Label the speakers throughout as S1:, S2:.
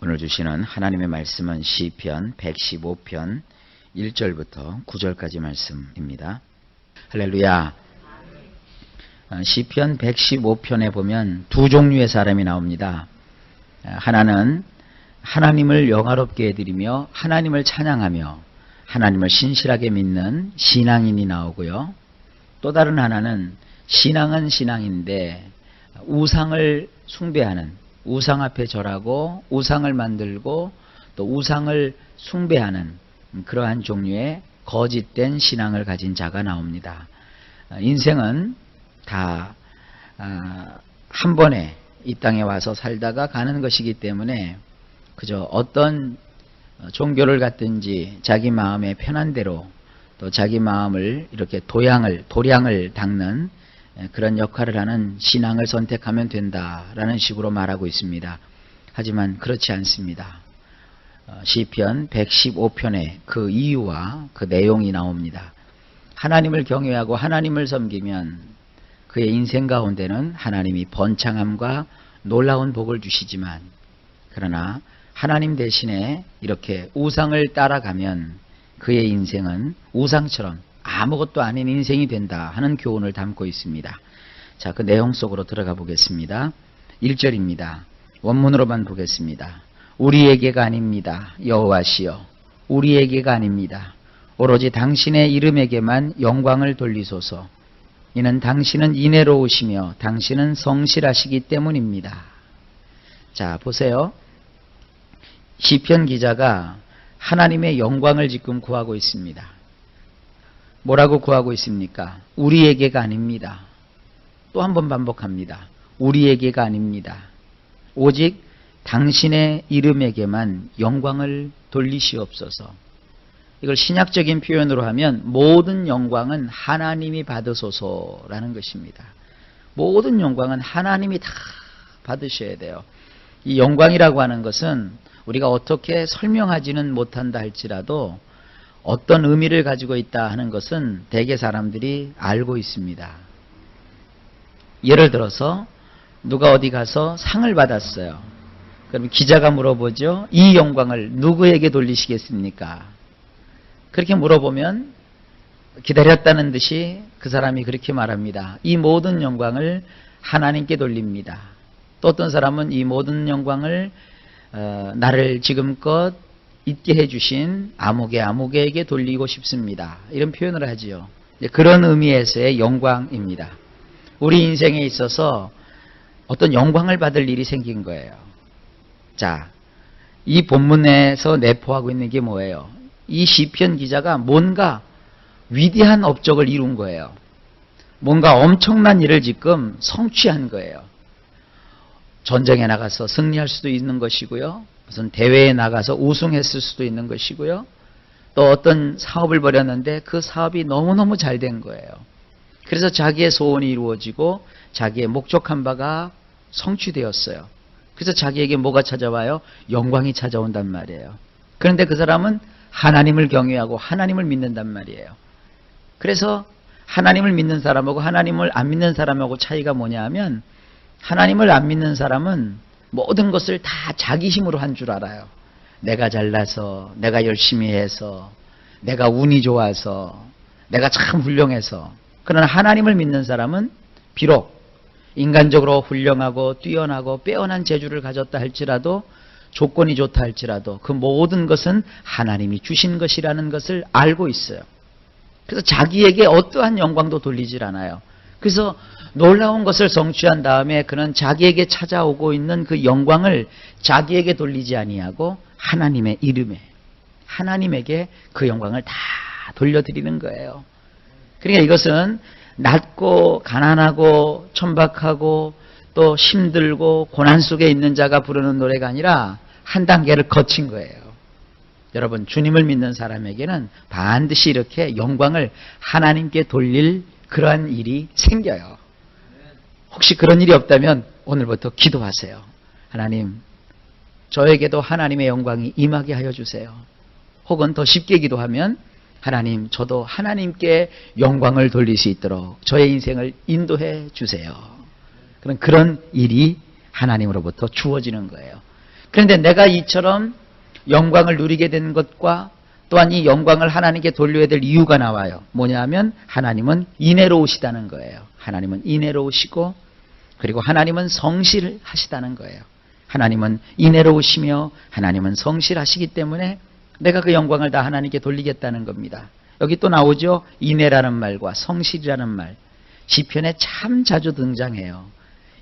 S1: 오늘 주시는 하나님의 말씀은 시편 115편 1절부터 9절까지 말씀입니다. 할렐루야. 시편 115편에 보면 두 종류의 사람이 나옵니다. 하나는 하나님을 영화롭게 해드리며 하나님을 찬양하며 하나님을 신실하게 믿는 신앙인이 나오고요. 또 다른 하나는 신앙은 신앙인데 우상을 숭배하는, 우상 앞에 절하고 우상을 만들고 또 우상을 숭배하는 그러한 종류의 거짓된 신앙을 가진 자가 나옵니다. 인생은 다 한 번에 이 땅에 와서 살다가 가는 것이기 때문에 그저 어떤 종교를 갖든지 자기 마음의 편한 대로 또 자기 마음을 이렇게 도량을 닦는 그런 역할을 하는 신앙을 선택하면 된다라는 식으로 말하고 있습니다. 하지만 그렇지 않습니다. 시편 115편에 그 이유와 그 내용이 나옵니다. 하나님을 경외하고 하나님을 섬기면 그의 인생 가운데는 하나님이 번창함과 놀라운 복을 주시지만, 그러나 하나님 대신에 이렇게 우상을 따라가면 그의 인생은 우상처럼 아무것도 아닌 인생이 된다 하는 교훈을 담고 있습니다. 자, 그 내용 속으로 들어가 보겠습니다. 1절입니다. 원문으로만 보겠습니다. 우리에게가 아닙니다. 여호와시여, 우리에게가 아닙니다. 오로지 당신의 이름에게만 영광을 돌리소서. 이는 당신은 인애로우시며 당신은 성실하시기 때문입니다. 자, 보세요. 시편 기자가 하나님의 영광을 지금 구하고 있습니다. 뭐라고 구하고 있습니까? 우리에게가 아닙니다. 또 한 번 반복합니다. 우리에게가 아닙니다. 오직 당신의 이름에게만 영광을 돌리시옵소서. 이걸 신약적인 표현으로 하면 모든 영광은 하나님이 받으소서라는 것입니다. 모든 영광은 하나님이 다 받으셔야 돼요. 이 영광이라고 하는 것은 우리가 어떻게 설명하지는 못한다 할지라도 어떤 의미를 가지고 있다 하는 것은 대개 사람들이 알고 있습니다. 예를 들어서 누가 어디 가서 상을 받았어요. 그럼 기자가 물어보죠. 이 영광을 누구에게 돌리시겠습니까? 그렇게 물어보면 기다렸다는 듯이 그 사람이 그렇게 말합니다. 이 모든 영광을 하나님께 돌립니다. 또 어떤 사람은 이 모든 영광을 나를 지금껏 있게 해주신 아무개에게 돌리고 싶습니다. 이런 표현을 하지요. 그런 의미에서의 영광입니다. 우리 인생에 있어서 어떤 영광을 받을 일이 생긴 거예요. 자, 이 본문에서 내포하고 있는 게 뭐예요? 이 시편 기자가 뭔가 위대한 업적을 이룬 거예요. 뭔가 엄청난 일을 지금 성취한 거예요. 전쟁에 나가서 승리할 수도 있는 것이고요. 무슨 대회에 나가서 우승했을 수도 있는 것이고요. 또 어떤 사업을 벌였는데 그 사업이 너무너무 잘 된 거예요. 그래서 자기의 소원이 이루어지고 자기의 목적한 바가 성취되었어요. 그래서 자기에게 뭐가 찾아와요? 영광이 찾아온단 말이에요. 그런데 그 사람은 하나님을 경외하고 하나님을 믿는단 말이에요. 그래서 하나님을 믿는 사람하고 하나님을 안 믿는 사람하고 차이가 뭐냐 하면, 하나님을 안 믿는 사람은 모든 것을 다 자기 힘으로 한 줄 알아요. 내가 잘나서, 내가 열심히 해서, 내가 운이 좋아서, 내가 참 훌륭해서. 그러나 하나님을 믿는 사람은 비록 인간적으로 훌륭하고 뛰어나고 빼어난 재주를 가졌다 할지라도, 조건이 좋다 할지라도 그 모든 것은 하나님이 주신 것이라는 것을 알고 있어요. 그래서 자기에게 어떠한 영광도 돌리질 않아요. 그래서 놀라운 것을 성취한 다음에 그는 자기에게 찾아오고 있는 그 영광을 자기에게 돌리지 아니하고 하나님의 이름에, 하나님에게 그 영광을 다 돌려드리는 거예요. 그러니까 이것은 낮고 가난하고 천박하고 또 힘들고 고난 속에 있는 자가 부르는 노래가 아니라 한 단계를 거친 거예요. 여러분, 주님을 믿는 사람에게는 반드시 이렇게 영광을 하나님께 돌릴 그러한 일이 생겨요. 혹시 그런 일이 없다면 오늘부터 기도하세요. 하나님, 저에게도 하나님의 영광이 임하게 하여 주세요. 혹은 더 쉽게 기도하면, 하나님, 저도 하나님께 영광을 돌릴 수 있도록 저의 인생을 인도해 주세요. 그런 일이 하나님으로부터 주어지는 거예요. 그런데 내가 이처럼 영광을 누리게 된 것과 또한 이 영광을 하나님께 돌려야 될 이유가 나와요. 뭐냐면 하나님은 인애로우시다는 거예요. 하나님은 인애로우시고 그리고 하나님은 성실하시다는 거예요. 하나님은 인애로우시며 하나님은 성실하시기 때문에 내가 그 영광을 다 하나님께 돌리겠다는 겁니다. 여기 또 나오죠. 인애라는 말과 성실이라는 말. 시편에 참 자주 등장해요.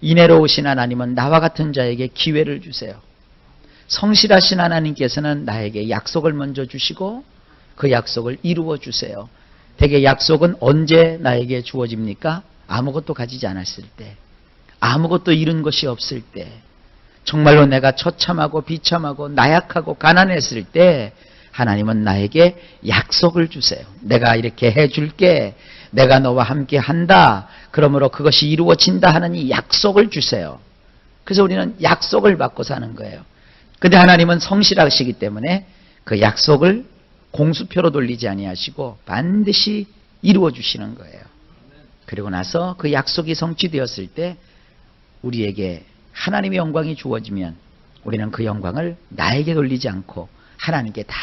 S1: 인애로우신 하나님은 나와 같은 자에게 기회를 주세요. 성실하신 하나님께서는 나에게 약속을 먼저 주시고 그 약속을 이루어 주세요. 대개 약속은 언제 나에게 주어집니까? 아무것도 가지지 않았을 때, 아무것도 잃은 것이 없을 때, 정말로 내가 처참하고 비참하고 나약하고 가난했을 때 하나님은 나에게 약속을 주세요. 내가 이렇게 해줄게. 내가 너와 함께 한다. 그러므로 그것이 이루어진다 하는 이 약속을 주세요. 그래서 우리는 약속을 받고 사는 거예요. 근데 하나님은 성실하시기 때문에 그 약속을 공수표로 돌리지 아니하시고 반드시 이루어 주시는 거예요. 그리고 나서 그 약속이 성취되었을 때 우리에게 하나님의 영광이 주어지면 우리는 그 영광을 나에게 돌리지 않고 하나님께 다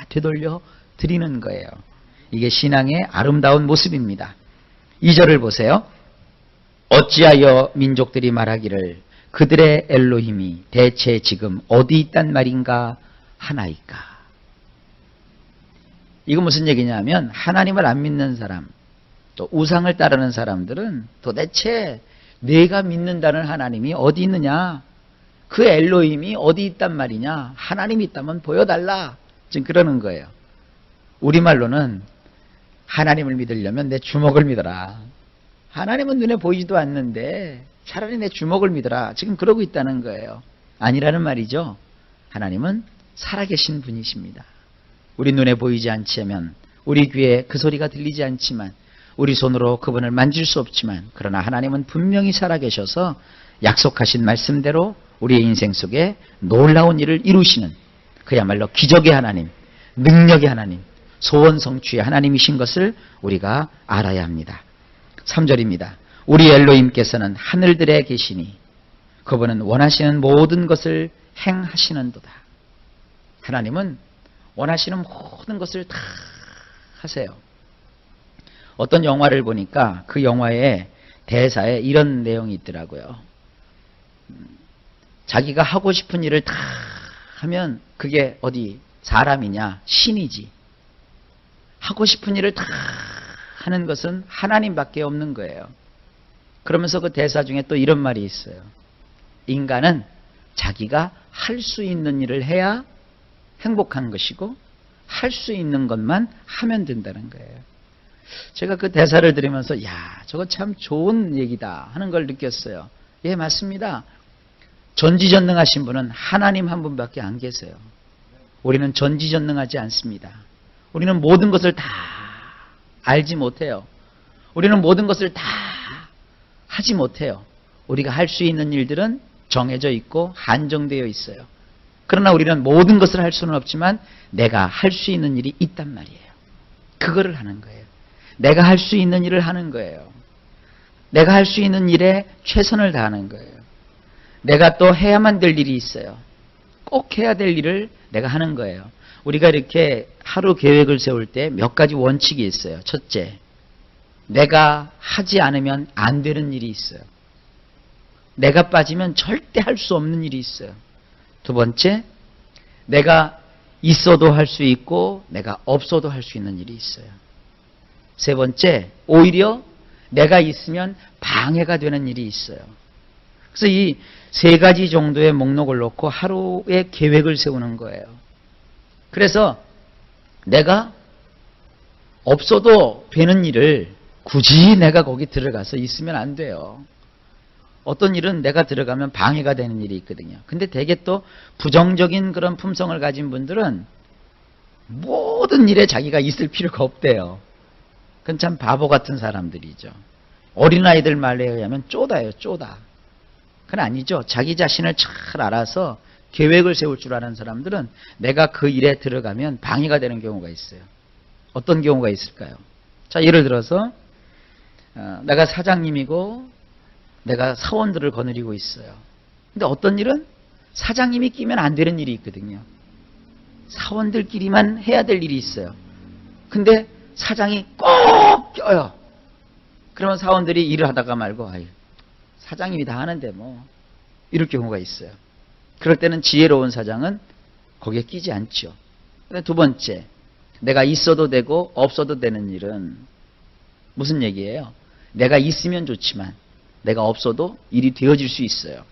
S1: 되돌려 드리는 거예요. 이게 신앙의 아름다운 모습입니다. 2절을 보세요. 어찌하여 민족들이 말하기를 그들의 엘로힘이 대체 지금 어디 있단 말인가 하나이까. 이거 무슨 얘기냐면 하나님을 안 믿는 사람, 또 우상을 따르는 사람들은 도대체 내가 믿는다는 하나님이 어디 있느냐, 그 엘로힘이 어디 있단 말이냐, 하나님이 있다면 보여달라, 지금 그러는 거예요. 우리말로는 하나님을 믿으려면 내 주먹을 믿어라. 하나님은 눈에 보이지도 않는데 차라리 내 주먹을 믿어라. 지금 그러고 있다는 거예요. 아니라는 말이죠. 하나님은 살아계신 분이십니다. 우리 눈에 보이지 않지만, 우리 귀에 그 소리가 들리지 않지만, 우리 손으로 그분을 만질 수 없지만, 그러나 하나님은 분명히 살아계셔서 약속하신 말씀대로 우리의 인생 속에 놀라운 일을 이루시는 그야말로 기적의 하나님, 능력의 하나님, 소원 성취의 하나님이신 것을 우리가 알아야 합니다. 3절입니다. 우리 엘로힘께서는 하늘들에 계시니 그분은 원하시는 모든 것을 행하시는도다. 하나님은 원하시는 모든 것을 다 하세요. 어떤 영화를 보니까 그 영화의 대사에 이런 내용이 있더라고요. 자기가 하고 싶은 일을 다 하면 그게 어디 사람이냐, 신이지. 하고 싶은 일을 다 하는 것은 하나님밖에 없는 거예요. 그러면서 그 대사 중에 또 이런 말이 있어요. 인간은 자기가 할 수 있는 일을 해야 행복한 것이고 할 수 있는 것만 하면 된다는 거예요. 제가 그 대사를 들으면서 야, 저거 참 좋은 얘기다 하는 걸 느꼈어요. 예, 맞습니다. 전지전능하신 분은 하나님 한 분밖에 안 계세요. 우리는 전지전능하지 않습니다. 우리는 모든 것을 다 알지 못해요. 우리는 모든 것을 다 하지 못해요. 우리가 할 수 있는 일들은 정해져 있고 한정되어 있어요. 그러나 우리는 모든 것을 할 수는 없지만 내가 할 수 있는 일이 있단 말이에요. 그거를 하는 거예요. 내가 할 수 있는 일을 하는 거예요. 내가 할 수 있는 일에 최선을 다하는 거예요. 내가 또 해야만 될 일이 있어요. 꼭 해야 될 일을 내가 하는 거예요. 우리가 이렇게 하루 계획을 세울 때 몇 가지 원칙이 있어요. 첫째, 내가 하지 않으면 안 되는 일이 있어요. 내가 빠지면 절대 할 수 없는 일이 있어요. 두 번째, 내가 있어도 할 수 있고 내가 없어도 할 수 있는 일이 있어요. 세 번째, 오히려 내가 있으면 방해가 되는 일이 있어요. 그래서 이 세 가지 정도의 목록을 놓고 하루의 계획을 세우는 거예요. 그래서 내가 없어도 되는 일을 굳이 내가 거기 들어가서 있으면 안 돼요. 어떤 일은 내가 들어가면 방해가 되는 일이 있거든요. 근데 되게 또 부정적인 그런 품성을 가진 분들은 모든 일에 자기가 있을 필요가 없대요. 그건 참 바보 같은 사람들이죠. 어린아이들 말에 의하면 쪼다예요, 쪼다. 그건 아니죠. 자기 자신을 잘 알아서 계획을 세울 줄 아는 사람들은 내가 그 일에 들어가면 방해가 되는 경우가 있어요. 어떤 경우가 있을까요? 자, 예를 들어서 내가 사장님이고 내가 사원들을 거느리고 있어요. 근데 어떤 일은 사장님이 끼면 안 되는 일이 있거든요. 사원들끼리만 해야 될 일이 있어요. 근데 사장이 꼭 껴요. 그러면 사원들이 일을 하다가 말고 아유, 사장님이 다 하는데 뭐 이럴 경우가 있어요. 그럴 때는 지혜로운 사장은 거기에 끼지 않죠. 두 번째, 내가 있어도 되고 없어도 되는 일은 무슨 얘기예요? 내가 있으면 좋지만 내가 없어도 일이 되어질 수 있어요.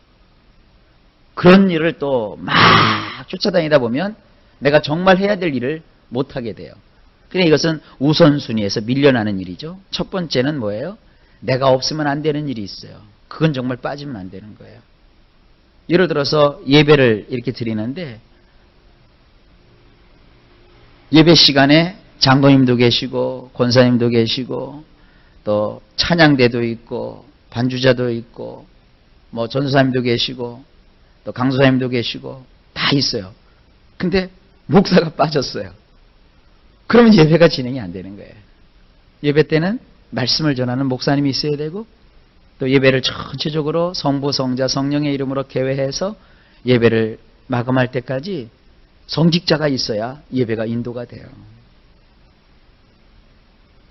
S1: 그런 일을 또 막 쫓아다니다 보면 내가 정말 해야 될 일을 못하게 돼요. 그러니까 이것은 우선순위에서 밀려나는 일이죠. 첫 번째는 뭐예요? 내가 없으면 안 되는 일이 있어요. 그건 정말 빠지면 안 되는 거예요. 예를 들어서 예배를 이렇게 드리는데 예배 시간에 장로님도 계시고 권사님도 계시고 또 찬양대도 있고 반주자도 있고 뭐 전도사님도 계시고 또 강도사님도 계시고 다 있어요. 근데 목사가 빠졌어요. 그러면 예배가 진행이 안 되는 거예요. 예배 때는 말씀을 전하는 목사님이 있어야 되고 또 예배를 전체적으로 성부, 성자, 성령의 이름으로 개회해서 예배를 마감할 때까지 성직자가 있어야 예배가 인도가 돼요.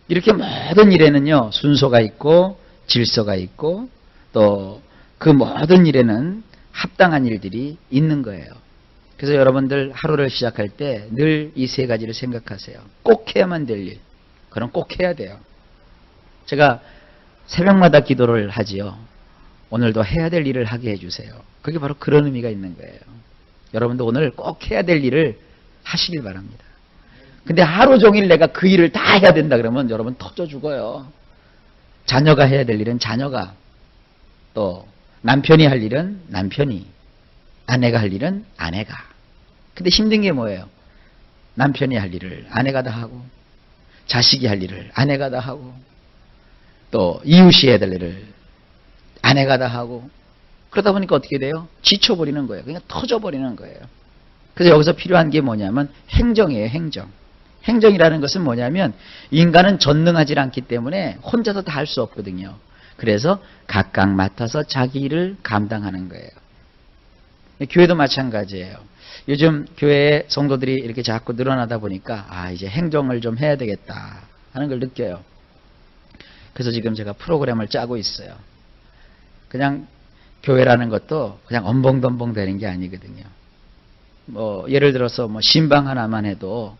S1: 이렇게 모든 일에는요, 순서가 있고 질서가 있고 또 그 모든 일에는 합당한 일들이 있는 거예요. 그래서 여러분들 하루를 시작할 때 늘 이 세 가지를 생각하세요. 꼭 해야만 될 일. 그럼 꼭 해야 돼요. 제가 새벽마다 기도를 하지요. 오늘도 해야 될 일을 하게 해주세요. 그게 바로 그런 의미가 있는 거예요. 여러분도 오늘 꼭 해야 될 일을 하시길 바랍니다. 근데 하루 종일 내가 그 일을 다 해야 된다 그러면 여러분 터져 죽어요. 자녀가 해야 될 일은 자녀가, 또 남편이 할 일은 남편이, 아내가 할 일은 아내가. 근데 힘든 게 뭐예요? 남편이 할 일을 아내가 다 하고 자식이 할 일을 아내가 다 하고 또 이웃이 해야 될 일을 아내가 다 하고 그러다 보니까 어떻게 돼요? 지쳐버리는 거예요. 그냥 터져버리는 거예요. 그래서 여기서 필요한 게 뭐냐면 행정이에요. 행정. 행정이라는 것은 뭐냐면 인간은 전능하지 않기 때문에 혼자서 다 할 수 없거든요. 그래서 각각 맡아서 자기 일을 감당하는 거예요. 교회도 마찬가지예요. 요즘 교회에 성도들이 이렇게 자꾸 늘어나다 보니까 이제 행정을 좀 해야 되겠다 하는 걸 느껴요. 그래서 지금 제가 프로그램을 짜고 있어요. 그냥 교회라는 것도 그냥 엄벙덤벙 되는 게 아니거든요. 뭐 예를 들어서 뭐 신방 하나만 해도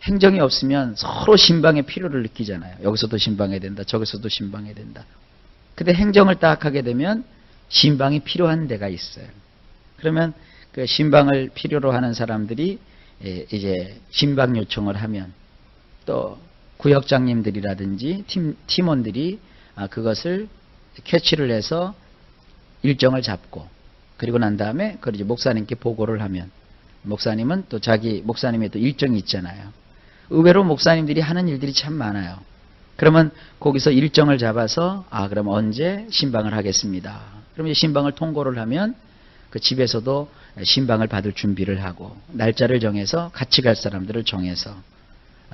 S1: 행정이 없으면 서로 신방의 필요를 느끼잖아요. 여기서도 신방해야 된다, 저기서도 신방해야 된다. 근데 행정을 딱 하게 되면 신방이 필요한 데가 있어요. 그러면 그 신방을 필요로 하는 사람들이 이제 신방 요청을 하면 또 구역장님들이라든지 팀원들이 그것을 캐치를 해서 일정을 잡고 그리고 난 다음에 그걸 이제 목사님께 보고를 하면 목사님은 또 자기 목사님의 또 일정이 있잖아요. 의외로 목사님들이 하는 일들이 참 많아요. 그러면 거기서 일정을 잡아서 그럼 언제 신방을 하겠습니다. 그러면 신방을 통고를 하면 그 집에서도 신방을 받을 준비를 하고 날짜를 정해서 같이 갈 사람들을 정해서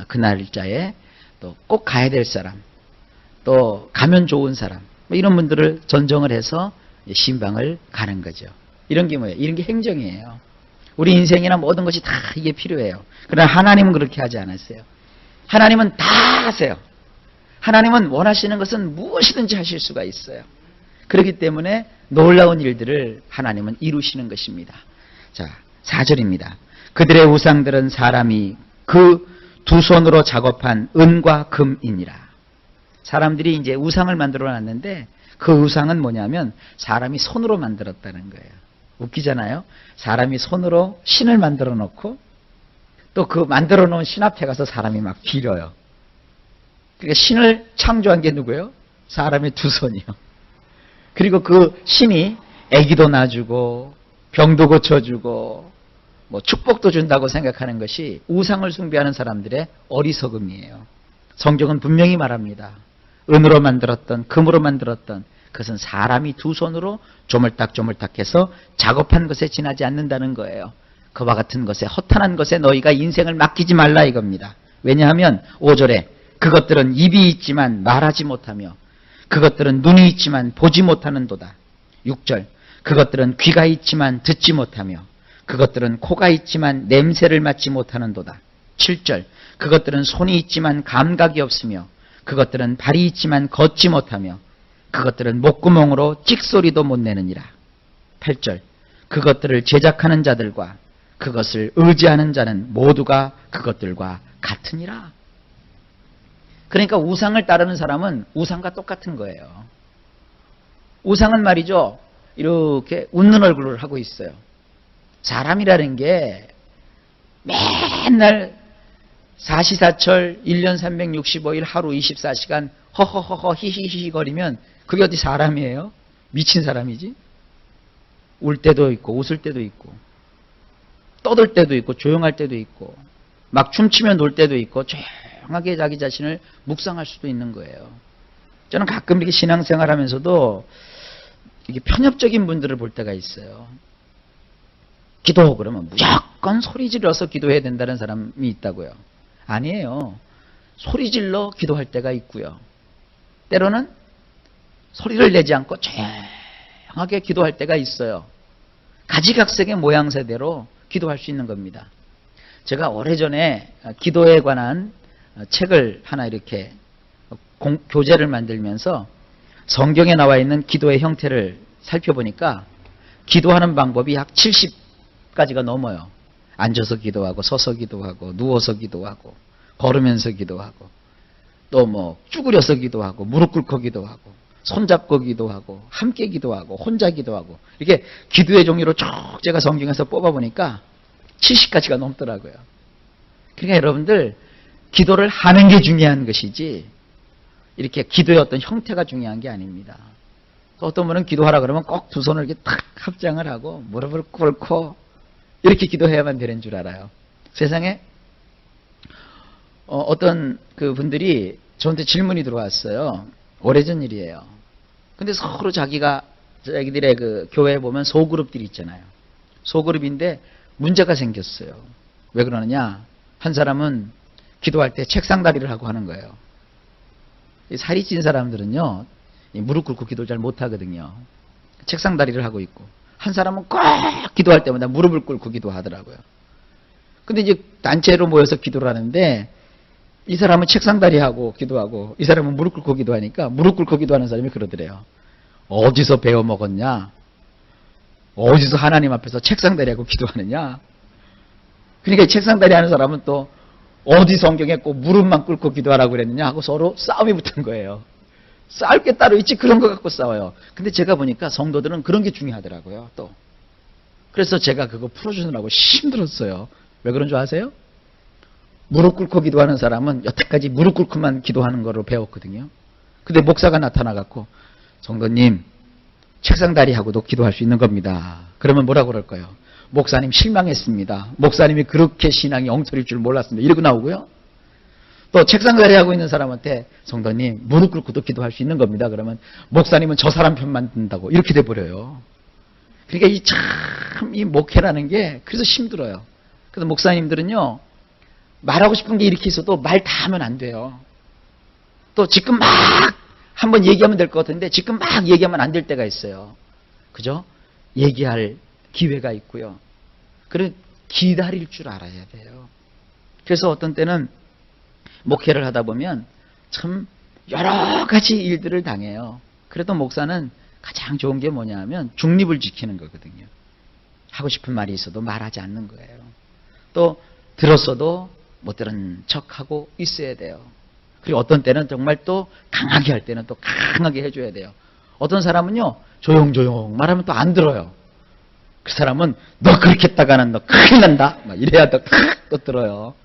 S1: 그 날짜에 또 꼭 가야 될 사람, 또 가면 좋은 사람 이런 분들을 전정을 해서 신방을 가는 거죠. 이런 게 뭐예요? 이런 게 행정이에요. 우리 인생이나 모든 것이 다 이게 필요해요. 그러나 하나님은 그렇게 하지 않았어요. 하나님은 다 하세요. 하나님은 원하시는 것은 무엇이든지 하실 수가 있어요. 그렇기 때문에 놀라운 일들을 하나님은 이루시는 것입니다. 자, 4절입니다. 그들의 우상들은 사람이 그 두 손으로 작업한 은과 금이니라. 사람들이 이제 우상을 만들어 놨는데 그 우상은 뭐냐면 사람이 손으로 만들었다는 거예요. 웃기잖아요. 사람이 손으로 신을 만들어 놓고 또 그 만들어 놓은 신 앞에 가서 사람이 막 빌어요. 그러니까 신을 창조한 게 누구예요? 사람의 두 손이요. 그리고 그 신이 아기도 낳아주고 병도 고쳐주고 뭐 축복도 준다고 생각하는 것이 우상을 숭배하는 사람들의 어리석음이에요. 성경은 분명히 말합니다. 은으로 만들었던 금으로 만들었던 그것은 사람이 두 손으로 조물딱조물딱해서 작업한 것에 지나지 않는다는 거예요. 그와 같은 것에 허탄한 것에 너희가 인생을 맡기지 말라 이겁니다. 왜냐하면 5절에 그것들은 입이 있지만 말하지 못하며 그것들은 눈이 있지만 보지 못하는도다. 6절 그것들은 귀가 있지만 듣지 못하며 그것들은 코가 있지만 냄새를 맡지 못하는도다. 7절 그것들은 손이 있지만 감각이 없으며 그것들은 발이 있지만 걷지 못하며 그것들은 목구멍으로 찍소리도 못 내느니라. 8절 그것들을 제작하는 자들과 그것을 의지하는 자는 모두가 그것들과 같으니라. 그러니까 우상을 따르는 사람은 우상과 똑같은 거예요. 우상은 말이죠, 이렇게 웃는 얼굴을 하고 있어요. 사람이라는 게 맨날 사시사철 1년 365일 하루 24시간 허허허허 히히히히 거리면 그게 어디 사람이에요? 미친 사람이지. 울 때도 있고 웃을 때도 있고 떠들 때도 있고 조용할 때도 있고 막 춤추며 놀 때도 있고 조용하게 자기 자신을 묵상할 수도 있는 거예요. 저는 가끔 이렇게 신앙생활 하면서도 이게 편협적인 분들을 볼 때가 있어요. 기도 그러면 무조건 소리 질러서 기도해야 된다는 사람이 있다고요. 아니에요. 소리 질러 기도할 때가 있고요. 때로는 소리를 내지 않고 조용하게 기도할 때가 있어요. 가지각색의 모양새대로 기도할 수 있는 겁니다. 제가 오래전에 기도에 관한 책을 하나 이렇게 교재를 만들면서 성경에 나와 있는 기도의 형태를 살펴보니까 기도하는 방법이 약 70가지가 넘어요. 앉아서 기도하고 서서 기도하고 누워서 기도하고 걸으면서 기도하고 또 뭐 쭈그려서 기도하고 무릎 꿇고 기도하고 손잡고 기도하고 함께 기도하고 혼자 기도하고 이렇게 기도의 종류로 쭉 제가 성경에서 뽑아보니까 70가지가 넘더라고요. 그러니까 여러분들 기도를 하는 게 중요한 것이지 이렇게 기도의 어떤 형태가 중요한 게 아닙니다. 또 어떤 분은 기도하라 그러면 꼭 두 손을 이렇게 탁 합장을 하고 무릎을 꿇고 이렇게 기도해야만 되는 줄 알아요. 세상에 어떤 그 분들이 저한테 질문이 들어왔어요. 오래전 일이에요. 근데 서로 자기들의 그 교회에 보면 소그룹들이 있잖아요. 소그룹인데 문제가 생겼어요. 왜 그러느냐? 한 사람은 기도할 때 책상 다리를 하고 하는 거예요. 살이 찐 사람들은요, 무릎 꿇고 기도를 잘 못하거든요. 책상 다리를 하고 있고. 한 사람은 꼭 기도할 때마다 무릎을 꿇고 기도하더라고요. 근데 이제 단체로 모여서 기도를 하는데, 이 사람은 책상 다리하고 기도하고, 이 사람은 무릎 꿇고 기도하니까, 무릎 꿇고 기도하는 사람이 그러더래요. 어디서 배워 먹었냐? 어디서 하나님 앞에서 책상 다리하고 기도하느냐? 그러니까 이 책상 다리 하는 사람은 또, 어디 성경에 꼭 무릎만 꿇고 기도하라고 그랬느냐 하고 서로 싸움이 붙은 거예요. 싸울 게 따로 있지 그런 거 갖고 싸워요. 근데 제가 보니까 성도들은 그런 게 중요하더라고요. 또 그래서 제가 그거 풀어주느라고 힘들었어요. 왜 그런 줄 아세요? 무릎 꿇고 기도하는 사람은 여태까지 무릎 꿇고만 기도하는 거로 배웠거든요. 근데 목사가 나타나갖고 성도님 책상 다리하고도 기도할 수 있는 겁니다. 그러면 뭐라고 그럴까요? 목사님 실망했습니다. 목사님이 그렇게 신앙이 엉터리일 줄 몰랐습니다. 이러고 나오고요. 또 책상 다리하고 있는 사람한테 성도님 무릎 꿇고도 기도할 수 있는 겁니다. 그러면 목사님은 저 사람 편만 든다고 이렇게 돼버려요. 그러니까 이 목회라는 게 그래서 힘들어요. 그래서 목사님들은요 말하고 싶은 게 이렇게 있어도 말 다 하면 안 돼요. 또 지금 막 한번 얘기하면 될 것 같은데 지금 막 얘기하면 안 될 때가 있어요. 그죠? 얘기할 기회가 있고요. 그리고 기다릴 줄 알아야 돼요. 그래서 어떤 때는 목회를 하다 보면 참 여러 가지 일들을 당해요. 그래도 목사는 가장 좋은 게 뭐냐 하면 중립을 지키는 거거든요. 하고 싶은 말이 있어도 말하지 않는 거예요. 또 들었어도 못 들은 척하고 있어야 돼요. 그리고 어떤 때는 정말 또 강하게 할 때는 또 강하게 해줘야 돼요. 어떤 사람은요 조용조용 말하면 또 안 들어요. 그 사람은 너 그렇게 했다가는 너 큰일 난다 막 이래야 또 들어요.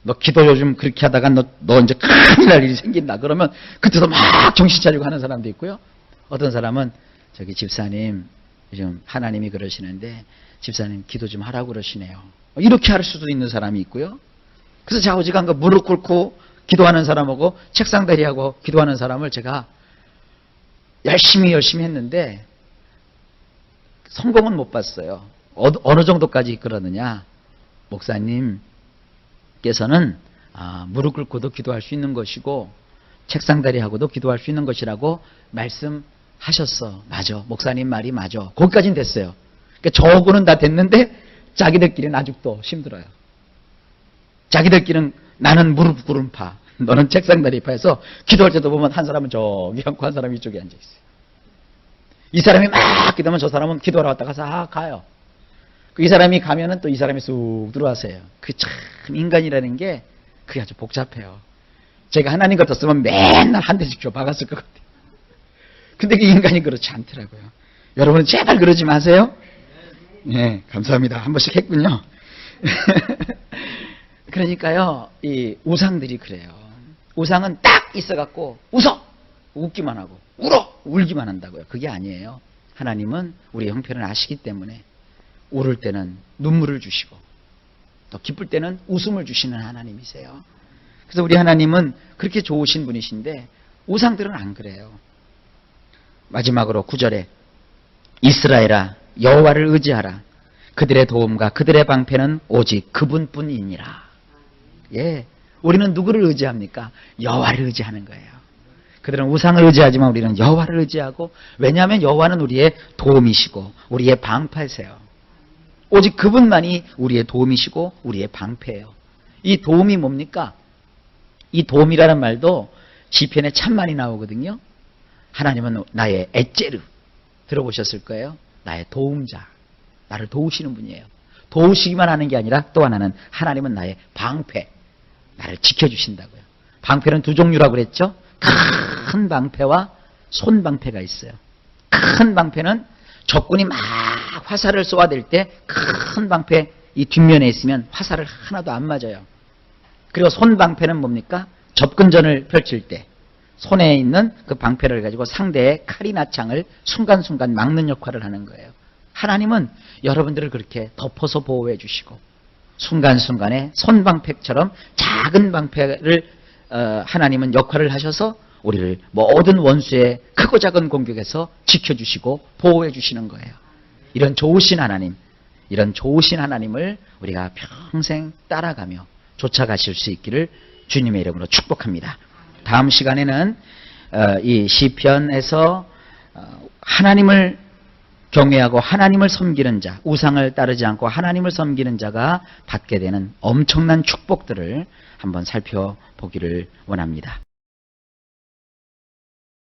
S1: 너 기도 요즘 그렇게 하다가 너 이제 큰일 날 일이 생긴다 그러면 그때도 막 정신 차리고 하는 사람도 있고요. 어떤 사람은 저기 집사님 요즘 하나님이 그러시는데 집사님 기도 좀 하라고 그러시네요. 이렇게 할 수도 있는 사람이 있고요. 그래서 좌우지간 그 무릎 꿇고 기도하는 사람하고 책상 다리하고 기도하는 사람을 제가 열심히 했는데 성공은 못 봤어요. 어느 정도까지 이끌었느냐? 목사님께서는 무릎 꿇고도 기도할 수 있는 것이고 책상 다리하고도 기도할 수 있는 것이라고 말씀하셨어요. 하셨어. 맞아. 목사님 말이 맞아. 거기까지는 됐어요. 그러니까 저거는 다 됐는데 자기들끼리는 아직도 힘들어요. 자기들끼리는 나는 무릎 구름파, 너는 책상 다리파에서 기도할 때도 보면 한 사람은 저기 앉고 한 사람이 이쪽에 앉아 있어요. 이 사람이 막 기도하면 저 사람은 기도하러 왔다가 싹 가요. 이 사람이 가면은 또 이 사람이 쑥 들어와서요. 그 참 인간이라는 게 그게 아주 복잡해요. 제가 하나님 같았으면 맨날 한 대씩 줘 박았을 것 같아요. 근데 그 인간이 그렇지 않더라고요. 여러분은 제발 그러지 마세요. 네, 감사합니다. 한 번씩 했군요. 그러니까요, 이 우상들이 그래요. 우상은 딱 있어갖고 웃어! 웃기만 하고 울어! 울기만 한다고요. 그게 아니에요. 하나님은 우리의 형편을 아시기 때문에 울을 때는 눈물을 주시고 또 기쁠 때는 웃음을 주시는 하나님이세요. 그래서 우리 하나님은 그렇게 좋으신 분이신데 우상들은 안 그래요. 마지막으로 9절에 이스라엘아 여호와를 의지하라. 그들의 도움과 그들의 방패는 오직 그분뿐이니라. 예, 우리는 누구를 의지합니까? 여호와를 의지하는 거예요. 그들은 우상을 의지하지만 우리는 여호와를 의지하고, 왜냐하면 여호와는 우리의 도움이시고 우리의 방패세요. 오직 그분만이 우리의 도움이시고 우리의 방패예요. 이 도움이 뭡니까? 이 도움이라는 말도 시편에 참 많이 나오거든요. 하나님은 나의 엣제르 들어보셨을 거예요. 나의 도움자, 나를 도우시는 분이에요. 도우시기만 하는 게 아니라 또 하나는 하나님은 나의 방패, 나를 지켜주신다고요. 방패는 두 종류라고 그랬죠. 큰 방패와 손방패가 있어요. 큰 방패는 적군이 막 화살을 쏘아댈 때 큰 방패 이 뒷면에 있으면 화살을 하나도 안 맞아요. 그리고 손방패는 뭡니까? 접근전을 펼칠 때 손에 있는 그 방패를 가지고 상대의 칼이나 창을 순간순간 막는 역할을 하는 거예요. 하나님은 여러분들을 그렇게 덮어서 보호해 주시고 순간순간에 손방패처럼 작은 방패를 하나님은 역할을 하셔서 우리를 모든 원수의 크고 작은 공격에서 지켜주시고 보호해 주시는 거예요. 이런 좋으신 하나님, 이런 좋으신 하나님을 우리가 평생 따라가며 쫓아가실 수 있기를 주님의 이름으로 축복합니다. 다음 시간에는 이 시편에서 하나님을 경외하고 하나님을 섬기는 자, 우상을 따르지 않고 하나님을 섬기는 자가 받게 되는 엄청난 축복들을 한번 살펴보기를 원합니다.